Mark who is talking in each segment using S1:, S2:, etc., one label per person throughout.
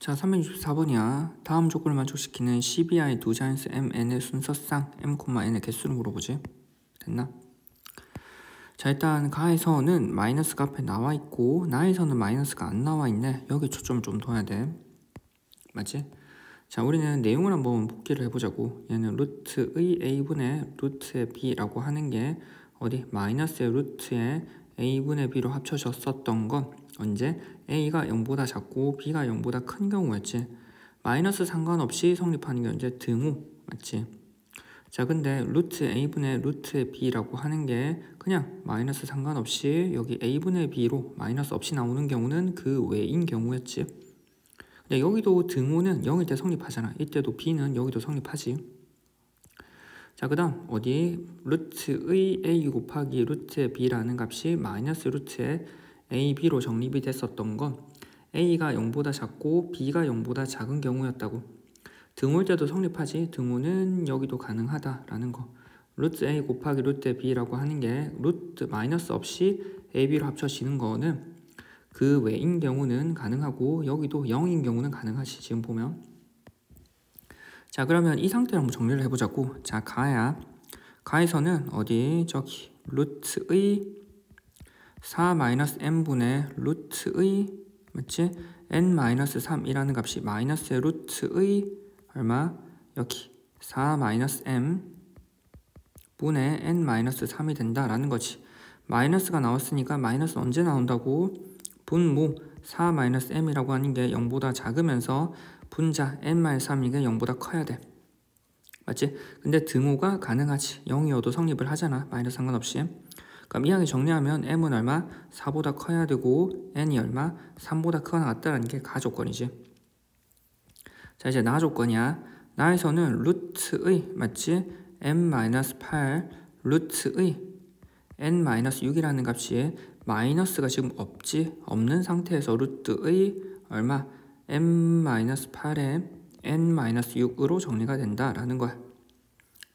S1: 자, 364번이야. 다음 조건을 만족시키는 12i 두 자연수 mn의 순서상 m, n의 개수를 물어보지. 됐나? 자, 일단 가에서는 마이너스가 앞에 나와 있고 나에서는 마이너스가 안 나와 있네. 여기 초점을 좀 둬야 돼. 맞지? 자, 우리는 내용을 한번 복기를 해보자고. 얘는 루트의 a분의 루트의 b라고 하는 게 어디? 마이너스의 루트의 a분의 b로 합쳐졌었던 건 언제? a가 0보다 작고 b가 0보다 큰 경우였지. 마이너스 상관없이 성립하는 게 언제? 등호. 맞지? 자, 근데 루트 a분의 루트의 b라고 하는 게 그냥 마이너스 상관없이 여기 a분의 b로 마이너스 없이 나오는 경우는 그 외인 경우였지. 근데 여기도 등호는 0일 때 성립하잖아. 이때도 b는 여기도 성립하지. 자, 그 다음 어디? 루트의 a 곱하기 루트의 b라는 값이 마이너스 루트의 ab로 정립이 됐었던 건 a가 0보다 작고 b가 0보다 작은 경우였다고. 등호일 때도 성립하지. 등호는 여기도 가능하다라는 거. 루트 a 곱하기 루트 b라고 하는 게 루트 마이너스 없이 ab로 합쳐지는 거는 그 외인 경우는 가능하고 여기도 0인 경우는 가능하지. 지금 보면. 자, 그러면 이 상태를 한번 정리를 해보자고. 자, 가야. 가에서는 어디? 저기 루트의 4-m분의 루트의 맞지? n-3이라는 값이 마이너스의 루트의 얼마? 여기 4-m 분의 n-3이 된다라는 거지. 마이너스가 나왔으니까 마이너스 언제 나온다고? 분모 4-m이라고 하는 게 0보다 작으면서 분자 n-3이 게 0보다 커야 돼. 맞지? 근데 등호가 가능하지. 0이어도 성립을 하잖아. 마이너스 상관없이. 그럼 이항에 정리하면 m은 얼마? 4보다 커야 되고 n이 얼마? 3보다 크거나 같다라는 게 가조건이지. 자, 이제 나 조건이야. 나에서는 루트의 맞지? m-8 루트의 n-6이라는 값이 마이너스가 지금 없지. 없는 상태에서 루트의 얼마? m-8에 n-6으로 정리가 된다라는 거야.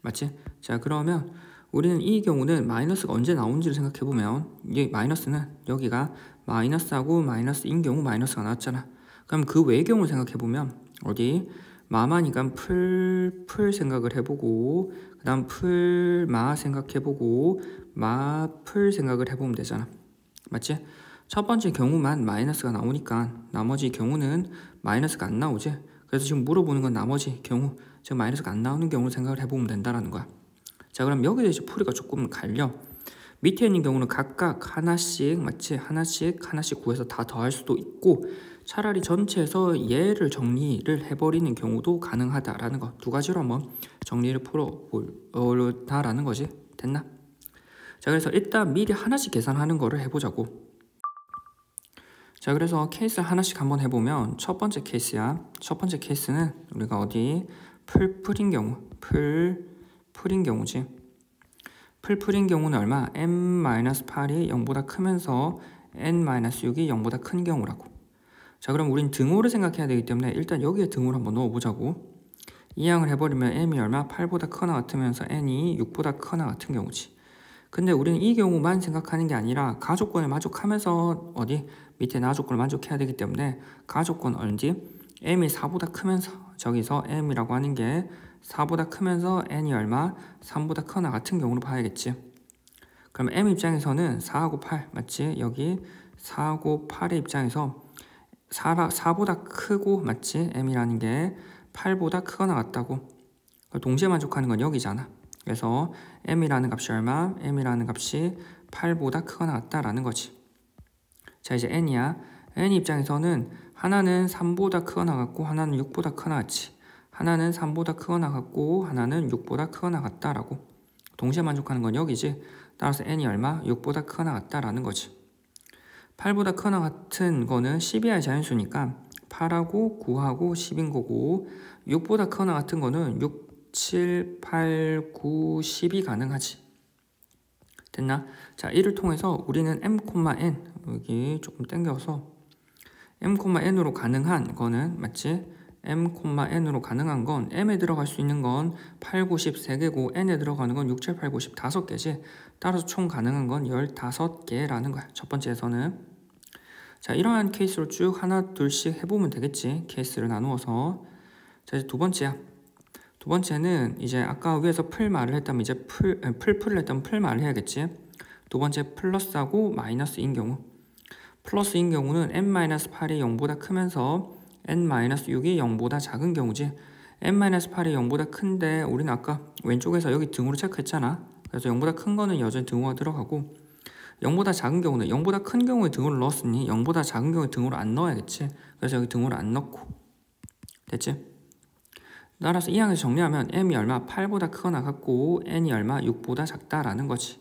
S1: 맞지? 자, 그러면 우리는 이 경우는 마이너스가 언제 나온지를 생각해보면 이게 마이너스는 여기가 마이너스하고 마이너스인 경우 마이너스가 나왔잖아. 그럼 그 외의 경우를 생각해보면 어디? 마마니까 풀 생각을 해보고 그 다음 풀마 생각해보고 마풀 생각을 해보면 되잖아. 맞지? 첫 번째 경우만 마이너스가 나오니까 나머지 경우는 마이너스가 안 나오지. 그래서 지금 물어보는 건 나머지 경우 지금 마이너스가 안 나오는 경우를 생각을 해보면 된다라는 거야. 자, 그럼 여기에 이제 풀이가 조금 갈려. 밑에 있는 경우는 각각 하나씩 맞지? 하나씩 구해서 다 더할 수도 있고 차라리 전체에서 얘를 정리를 해버리는 경우도 가능하다라는 거. 두 가지로 한번 정리를 풀어볼다라는 거지. 됐나? 자, 그래서 일단 미리 하나씩 계산하는 거를 해보자고. 자, 그래서 케이스 하나씩 한번 해보면 첫 번째 케이스야. 첫 번째 케이스는 우리가 어디? 풀인 경우. 풀인 경우지. 풀인 경우는 얼마? m-8이 0보다 크면서 n-6이 0보다 큰 경우라고. 자, 그럼 우린 등호를 생각해야 되기 때문에 일단 여기에 등호를 한번 넣어보자고. 이항을 해버리면 m이 얼마? 8보다 크거나 같으면서 n이 6보다 크거나 같은 경우지. 근데 우리는 이 경우만 생각하는 게 아니라 가조건을 만족하면서 어디? 밑에 나조건을 만족해야 되기 때문에 가조건 언제? m이 4보다 크면서 저기서 m이라고 하는 게 4보다 크면서 n이 얼마? 3보다 크거나 같은 경우로 봐야겠지. 그럼 m 입장에서는 4하고 8 맞지? 여기 4하고 8의 입장에서 4보다 크고 맞지? m이라는 게 8보다 크거나 같다고. 동시에 만족하는 건 여기잖아. 그래서 m이라는 값이 얼마? m이라는 값이 8보다 크거나 같다라는 거지. 자, 이제 n이야. n 입장에서는 하나는 3보다 크거나 같고 하나는 6보다 크거나 같지. 하나는 3보다 크거나 같고 하나는 6보다 크거나 같다라고. 동시에 만족하는 건 여기지. 따라서 n이 얼마? 6보다 크거나 같다라는 거지. 8보다 크거나 같은 거는 12의 자연수니까 8하고 9하고 10인 거고 6보다 크거나 같은 거는 6, 7, 8, 9, 10이 가능하지. 됐나? 자, 이를 통해서 우리는 m,n 여기 조금 당겨서 m,n으로 가능한 거는 맞지? m,n으로 가능한 건 m에 들어갈 수 있는 건 8, 9, 10 3개고 n에 들어가는 건 6, 7, 8, 9, 10 5개지. 따라서 총 가능한 건 15개라는 거야. 첫 번째에서는. 자, 이러한 케이스로 쭉 하나 둘씩 해보면 되겠지. 케이스를 나누어서. 자, 이제 두 번째야. 두 번째는 이제 아까 위에서 풀 말을 했다면 이제 풀을 했다면 풀 말을 해야겠지. 두 번째 플러스하고 마이너스인 경우. 플러스인 경우는 n-8이 0보다 크면서 n-6이 0보다 작은 경우지. n-8이 0보다 큰데 우리는 아까 왼쪽에서 여기 등으로 체크했잖아. 그래서 0보다 큰 거는 여전히 등호가 들어가고 0보다 작은 경우는 0보다 큰 경우에 등호를 넣었으니 0보다 작은 경우에 등호를 안 넣어야겠지. 그래서 여기 등호를 안 넣고. 됐지? 따라서 이 항에서 정리하면 m이 얼마? 8보다 크거나 같고 n이 얼마? 6보다 작다라는 거지.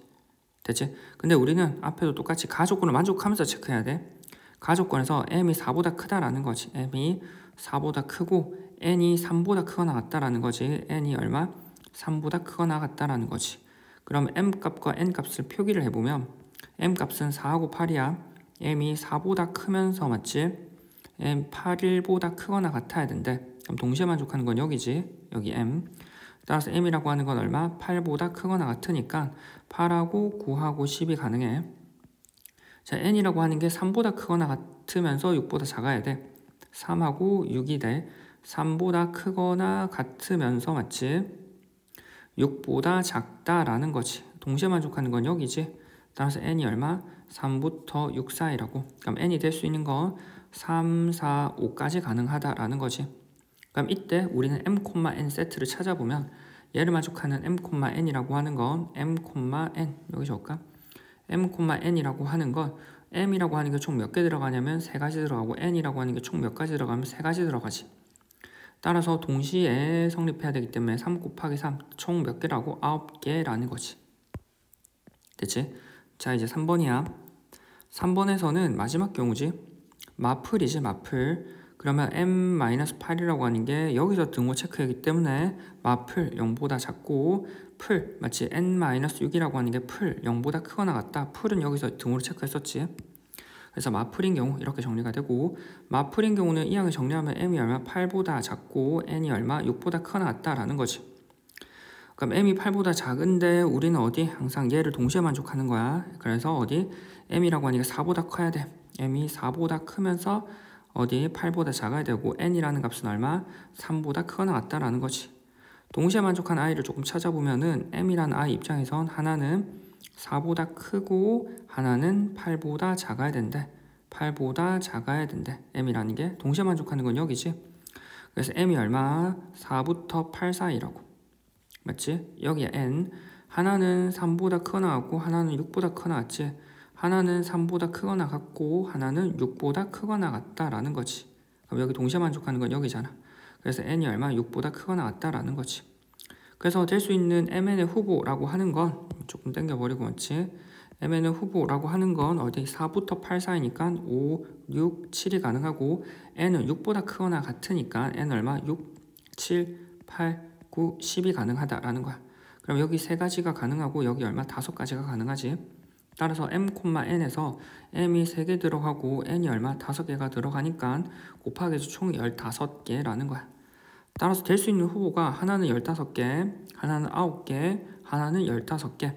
S1: 됐지? 근데 우리는 앞에도 똑같이 가조건을 만족하면서 체크해야 돼. 가조건에서 m이 4보다 크다라는 거지. m이 4보다 크고 n이 3보다 크거나 같다라는 거지. n이 얼마? 3보다 크거나 같다라는 거지. 그럼 m값과 n값을 표기를 해보면 m값은 4하고 8이야. m이 4보다 크면서 맞지? m 8보다 크거나 같아야 된대. 그럼 동시에 만족하는 건 여기지. 여기 m. 따라서 m이라고 하는 건 얼마? 8보다 크거나 같으니까 8하고 9하고 10이 가능해. 자, n이라고 하는 게 3보다 크거나 같으면서 6보다 작아야 돼. 3하고 6이 돼. 3보다 크거나 같으면서 맞지? 6보다 작다라는 거지. 동시에 만족하는 건 여기지. 따라서 n이 얼마? 3부터 6 사이라고. 그럼 n이 될 수 있는 건 3, 4, 5까지 가능하다라는 거지. 그럼 이때 우리는 m,n 세트를 찾아보면 얘를 만족하는 m,n이라고 하는 건 m,n 여기 적을까? m,n이라고 하는 건 m이라고 하는 게 총 몇 개 들어가냐면 3가지 들어가고 n이라고 하는 게 총 몇 가지 들어가면 3가지 들어가지. 따라서 동시에 성립해야 되기 때문에 3 곱하기 3 총 몇 개라고? 9개라는 거지. 됐지? 자, 이제 3번이야. 3번에서는 마지막 경우지. 마플이지, 마플. 그러면 m-8이라고 하는 게 여기서 등호 체크이기 때문에 마플 0보다 작고 풀 마치 n-6이라고 하는 게 풀 0보다 크거나 같다. 풀은 여기서 등호로 체크했었지. 그래서 마플인 경우 이렇게 정리가 되고 마플인 경우는 이 항을 정리하면 m이 얼마? 8보다 작고 n이 얼마? 6보다 크거나 같다라는 거지. 그럼 m이 8보다 작은데 우리는 어디? 항상 얘를 동시에 만족하는 거야. 그래서 어디? m이라고 하는 게 4보다 커야 돼. m이 4보다 크면서 어디? 8보다 작아야 되고 n이라는 값은 얼마? 3보다 크거나 같다라는 거지. 동시에 만족한 i를 조금 찾아보면은 m이라는 i 입장에선 하나는 4보다 크고 하나는 8보다 작아야 된대. 8보다 작아야 된대. m이라는 게 동시에 만족하는 건 여기지. 그래서 m이 얼마? 4부터 8 사이라고. 맞지? 여기에 n. 하나는 3보다 크거나 같고 하나는 6보다 크거나 같지. 하나는 3보다 크거나 같고 하나는 6보다 크거나 같다라는 거지. 그럼 여기 동시에 만족하는 건 여기잖아. 그래서 n이 얼마? 6보다 크거나 같다라는 거지. 그래서 될 수 있는 mn의 후보라고 하는 건 조금 당겨버리고 맞지? mn의 후보라고 하는 건 어디? 4부터 8 사이니까 5, 6, 7이 가능하고 n은 6보다 크거나 같으니까 n 얼마? 6, 7, 8, 9, 10이 가능하다라는 거야. 그럼 여기 세 가지가 가능하고 여기 얼마? 5가지가 가능하지. 따라서 m,n에서 m이 3개 들어가고 n이 얼마? 5개가 들어가니까 곱하기해서 총 15개라는 거야. 따라서 될 수 있는 후보가 하나는 15개, 하나는 9개, 하나는 15개.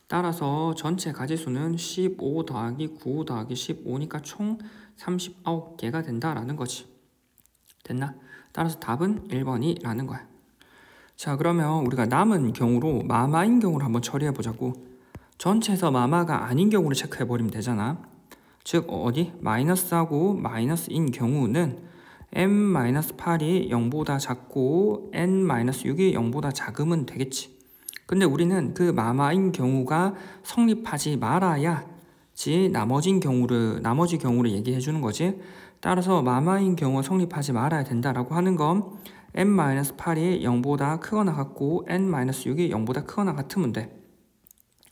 S1: 따라서 전체 가지수는 15 더하기 9 더하기 15니까 총 39개가 된다라는 거지. 됐나? 따라서 답은 1번이라는 거야. 자, 그러면 우리가 남은 경우로 마마인 경우를 한번 처리해 보자고. 전체에서 마마가 아닌 경우를 체크해 버리면 되잖아. 즉 어디? 마이너스하고 마이너스인 경우는 m-8이 0보다 작고 n-6이 0보다 작으면 되겠지. 근데 우리는 그 마마인 경우가 성립하지 말아야지 나머지 경우를 얘기해 주는 거지. 따라서 마마인 경우가 성립하지 말아야 된다라고 하는 건 n-8이 0보다 크거나 같고 n-6이 0보다 크거나 같으면 돼.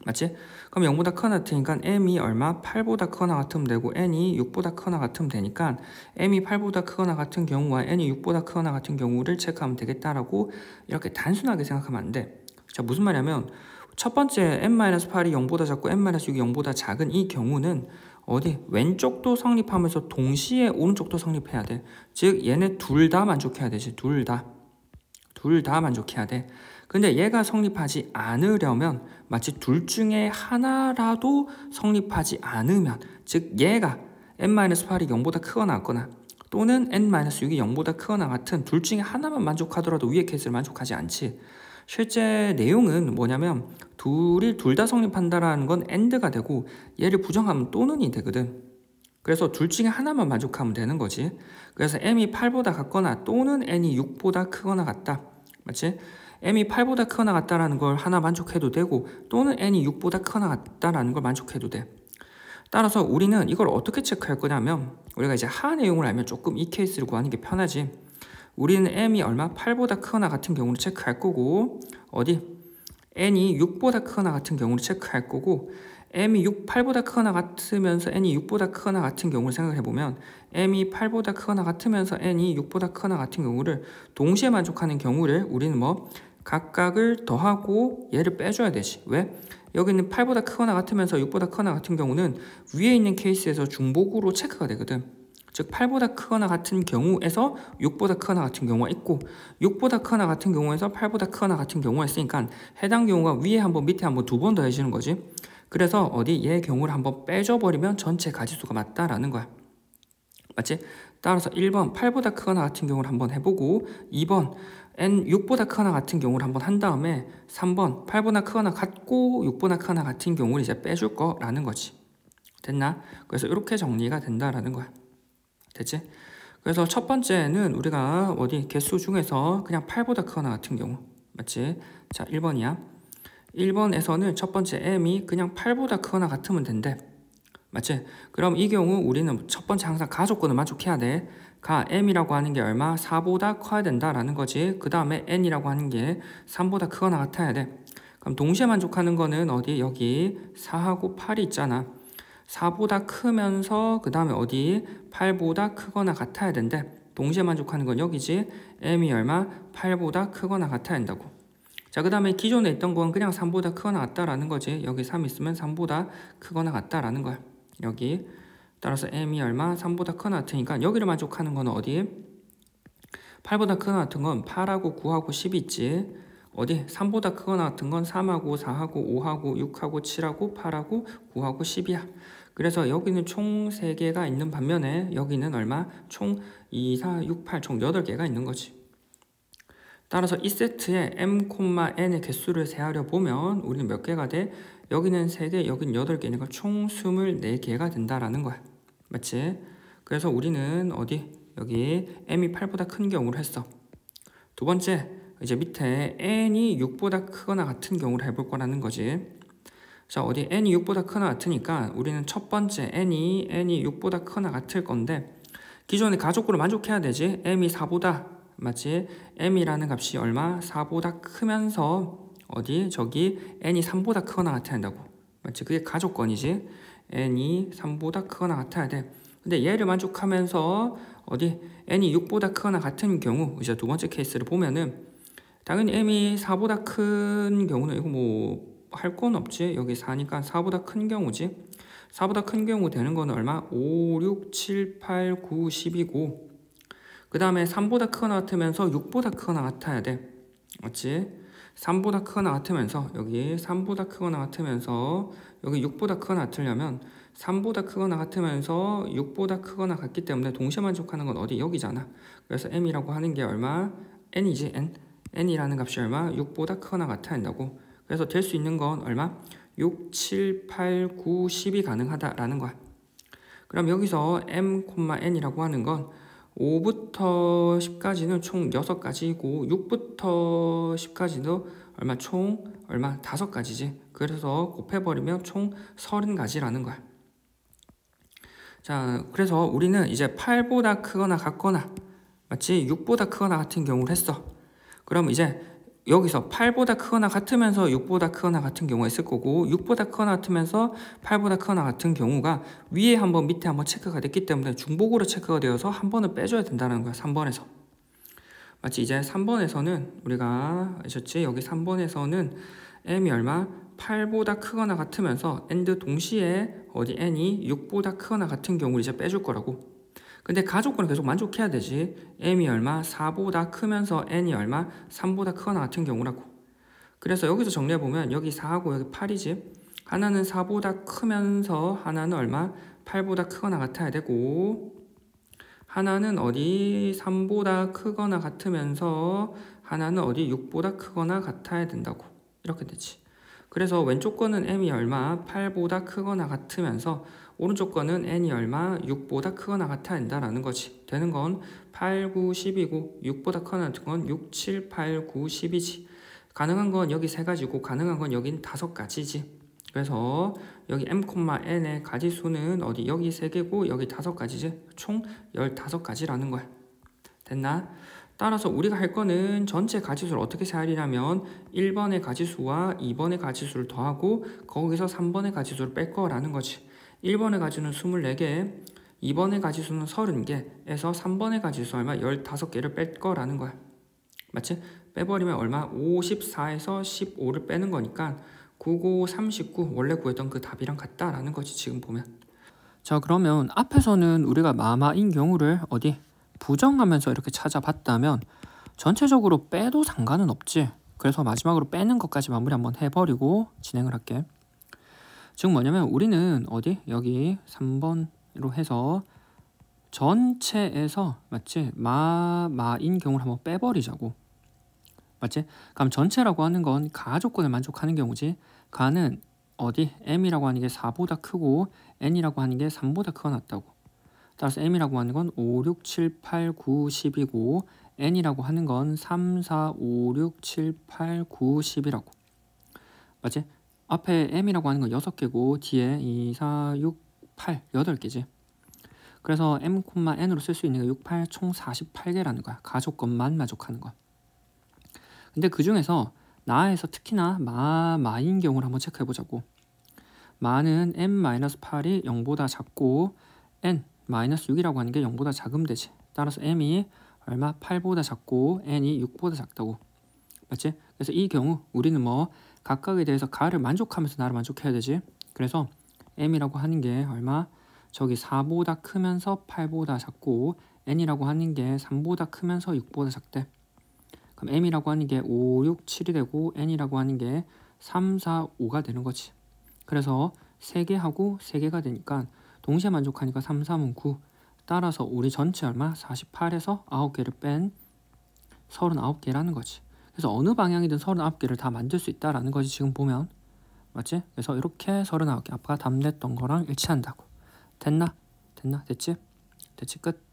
S1: 맞지? 그럼 0보다 크거나 같으니까 m이 얼마? 8보다 크거나 같으면 되고 n이 6보다 크거나 같으면 되니까 m이 8보다 크거나 같은 경우와 n이 6보다 크거나 같은 경우를 체크하면 되겠다라고 이렇게 단순하게 생각하면 안 돼. 자, 무슨 말이냐면 첫 번째 n-8이 0보다 작고 n-6이 0보다 작은 이 경우는 어디? 왼쪽도 성립하면서 동시에 오른쪽도 성립해야 돼. 즉 얘네 둘 다 만족해야 되지. 둘 다 만족해야 돼. 근데 얘가 성립하지 않으려면 마치 둘 중에 하나라도 성립하지 않으면 즉 얘가 n-8이 0보다 크거나 같거나 또는 n-6이 0보다 크거나 같은 둘 중에 하나만 만족하더라도 위의 케이스를 만족하지 않지. 실제 내용은 뭐냐면 둘이 둘 다 성립한다라는 건 AND가 되고 얘를 부정하면 또는이 되거든. 그래서 둘 중에 하나만 만족하면 되는 거지. 그래서 m이 8보다 같거나 또는 n이 6보다 크거나 같다. 맞지? m이 8보다 크거나 같다라는 걸 하나 만족해도 되고 또는 n이 6보다 크거나 같다라는 걸 만족해도 돼. 따라서 우리는 이걸 어떻게 체크할 거냐면 우리가 이제 하 내용을 알면 조금 이 케이스를 구하는 게 편하지. 우리는 m이 얼마? 8보다 크거나 같은 경우를 체크할 거고 어디? n이 6보다 크거나 같은 경우를 체크할 거고 m이 8보다 크거나 같으면서 n이 6보다 크거나 같은 경우를 생각해 보면 m이 8보다 크거나 같으면서 n이 6보다 크거나 같은 경우를 동시에 만족하는 경우를 우리는 뭐 각각을 더하고 얘를 빼줘야 되지. 왜? 여기는 8보다 크거나 같으면서 6보다 크거나 같은 경우는 위에 있는 케이스에서 중복으로 체크가 되거든. 즉 8보다 크거나 같은 경우에서 6보다 크거나 같은 경우가 있고 6보다 크거나 같은 경우에서 8보다 크거나 같은 경우가 있으니까 해당 경우가 위에 한 번 밑에 한 번 두 번 더해지는 거지. 그래서 어디 얘 경우를 한번 빼줘버리면 전체 가지수가 맞다라는 거야. 맞지? 따라서 1번 8보다 크거나 같은 경우를 한번 해보고 2번 n 6보다 크거나 같은 경우를 한번 한 다음에 3번 8보다 크거나 같고 6보다 크거나 같은 경우를 이제 빼줄 거라는 거지. 됐나? 그래서 이렇게 정리가 된다라는 거야. 됐지? 그래서 첫 번째는 우리가 어디 개수 중에서 그냥 8보다 크거나 같은 경우 맞지? 자 1번이야. 1번에서는 첫 번째 m이 그냥 8보다 크거나 같으면 된대. 맞지? 그럼 이 경우 우리는 첫 번째 항상 가조건을 만족해야 돼. 가 m이라고 하는 게 얼마? 4보다 커야 된다라는 거지. 그 다음에 n이라고 하는 게 3보다 크거나 같아야 돼. 그럼 동시에 만족하는 거는 어디? 여기 4하고 8이 있잖아. 4보다 크면서 그 다음에 어디? 8보다 크거나 같아야 된대. 동시에 만족하는 건 여기지. m이 얼마? 8보다 크거나 같아야 된다고. 자, 그 다음에 기존에 있던 건 그냥 3보다 크거나 같다라는 거지. 여기 3 있으면 3보다 크거나 같다라는 거야. 여기. 따라서 m이 얼마? 3보다 크거나 같으니까 여기를 만족하는 건 어디? 8보다 크거나 같은 건 8하고 9하고 10이 있지. 어디? 3보다 크거나 같은 건 3하고 4하고 5하고 6하고 7하고 8하고 9하고 10이야. 그래서 여기는 총 3개가 있는 반면에 여기는 얼마? 총 2, 4, 6, 8 총 8개가 있는 거지. 따라서 이 세트에 m,n의 개수를 세하려 보면 우리는 몇 개가 돼? 여기는 3개, 여기는 8개니까 총 24개가 된다라는 거야. 맞지? 그래서 우리는 어디? 여기 m이 8보다 큰 경우를 했어. 두 번째, 이제 밑에 n이 6보다 크거나 같은 경우를 해볼 거라는 거지. 자, 어디 n이 6보다 크거나 같으니까 우리는 첫 번째 n이 6보다 크거나 같을 건데 기존의 가족구를 만족해야 되지. m이 4보다 맞지? m이라는 값이 얼마? 4보다 크면서 어디? 저기 n이 3보다 크거나 같아야 한다고. 맞지? 그게 가족건이지. n이 3보다 크거나 같아야 돼. 근데 얘를 만족하면서 어디? n이 6보다 크거나 같은 경우 이제 두 번째 케이스를 보면은 당연히 m이 4보다 큰 경우는 이거 뭐 할 건 없지. 여기 4니까 4보다 큰 경우지. 4보다 큰 경우 되는 거는 얼마? 5, 6, 7, 8, 9, 10이고 그 다음에 3보다 크거나 같으면서 6보다 크거나 같아야 돼. 맞지? 3보다 크거나 같으면서 여기 3보다 크거나 같으면서 여기 6보다 크거나 같으려면 3보다 크거나 같으면서 6보다 크거나 같기 때문에 동시에 만족하는 건 어디? 여기잖아. 그래서 m이라고 하는 게 얼마? n이지. n이라는 값이 얼마? 6보다 크거나 같아야 한다고. 그래서 될 수 있는 건 얼마? 6, 7, 8, 9, 10이 가능하다라는 거야. 그럼 여기서 m,n이라고 하는 건 5부터 10까지는 총 6가지이고 6부터 10까지도 얼마 총 얼마 5가지지. 그래서 곱해버리면 총 30가지라는 거야. 자, 그래서 우리는 이제 8보다 크거나 같거나 맞지? 6보다 크거나 같은 경우를 했어. 그럼 이제 여기서 8보다 크거나 같으면서 6보다 크거나 같은 경우가 있을 거고 6보다 크거나 같으면서 8보다 크거나 같은 경우가 위에 한번 밑에 한번 체크가 됐기 때문에 중복으로 체크가 되어서 한 번은 빼줘야 된다는 거야. 3번에서. 마치 이제 3번에서는 우리가 아셨지? 여기 3번에서는 m이 얼마? 8보다 크거나 같으면서 and 동시에 어디 n이 6보다 크거나 같은 경우를 이제 빼줄 거라고. 근데 가족권은 계속 만족해야 되지. m이 얼마? 4보다 크면서 n이 얼마? 3보다 크거나 같은 경우라고. 그래서 여기서 정리해보면 여기 4하고 여기 8이지. 하나는 4보다 크면서 하나는 얼마? 8보다 크거나 같아야 되고, 하나는 어디 3보다 크거나 같으면서 하나는 어디 6보다 크거나 같아야 된다고. 이렇게 되지. 그래서 왼쪽 거는 m이 얼마? 8보다 크거나 같으면서 오른쪽 거는 n이 얼마? 6보다 크거나 같아야 된다라는 거지. 되는 건 8, 9, 10이고 6보다 크거나 같은 건 6, 7, 8, 9, 10이지. 가능한 건 여기 세 가지고 가능한 건 여긴 5가지지. 그래서 여기 m,n의 가지수는 어디 여기 3개고 여기 5가지지. 총 15가지라는 거야. 됐나? 따라서 우리가 할 거는 전체 가지수를 어떻게 세하리냐면 1번의 가지수와 2번의 가지수를 더하고 거기서 3번의 가지수를 뺄 거라는 거지. 1번의 가지수는 24개, 2번의 가지수는 30개에서 3번의 가지수 얼마? 15개를 뺄 거라는 거야. 맞지? 빼버리면 얼마? 54에서 15를 빼는 거니까 99, 39 원래 구했던 그 답이랑 같다라는 거지 지금 보면. 자, 그러면 앞에서는 우리가 마마인 경우를 어디 부정하면서 이렇게 찾아봤다면 전체적으로 빼도 상관은 없지. 그래서 마지막으로 빼는 것까지 마무리 한번 해버리고 진행을 할게. 즉 뭐냐면 우리는 어디 여기 3번으로 해서 전체에서 맞지? 마인 경우를 한번 빼버리자고. 맞지? 그럼 전체라고 하는 건 가 조건을 만족하는 경우지. 가는 어디 m이라고 하는 게 4보다 크고 n이라고 하는 게 3보다 크거나 같다고. 따라서 m이라고 하는 건 5, 6, 7, 8, 9, 10이고 n이라고 하는 건 3, 4, 5, 6, 7, 8, 9, 10이라고. 맞지? 앞에 m이라고 하는 건 6개고 뒤에 2, 4, 6, 8, 8개지. 그래서 m, n으로 쓸 수 있는 게 6, 8, 총 48개라는 거야. 가 조건만 만족하는 거야. 근데 그 중에서 나에서 특히나 마인 경우를 한번 체크해 보자고. 마는 m-8이 0보다 작고 n-6이라고 하는 게 0보다 작으면 되지. 따라서 m이 얼마? 8보다 작고 n이 6보다 작다고. 맞지? 그래서 이 경우 우리는 뭐 각각에 대해서 가를 만족하면서 나를 만족해야 되지. 그래서 m이라고 하는 게 얼마? 저기 4보다 크면서 8보다 작고 n이라고 하는 게 3보다 크면서 6보다 작대. 그럼 m이라고 하는 게 5, 6, 7이 되고 n이라고 하는 게 3, 4, 5가 되는 거지. 그래서 3개하고 3개가 되니까 동시에 만족하니까 3, 3은 9. 따라서 우리 전체 얼마? 48에서 9개를 뺀 39개라는 거지. 그래서 어느 방향이든 39개를 다 만들 수 있다라는 거지 지금 보면. 맞지? 그래서 이렇게 39개 아까 답냈던 거랑 일치한다고. 됐나? 됐지? 끝.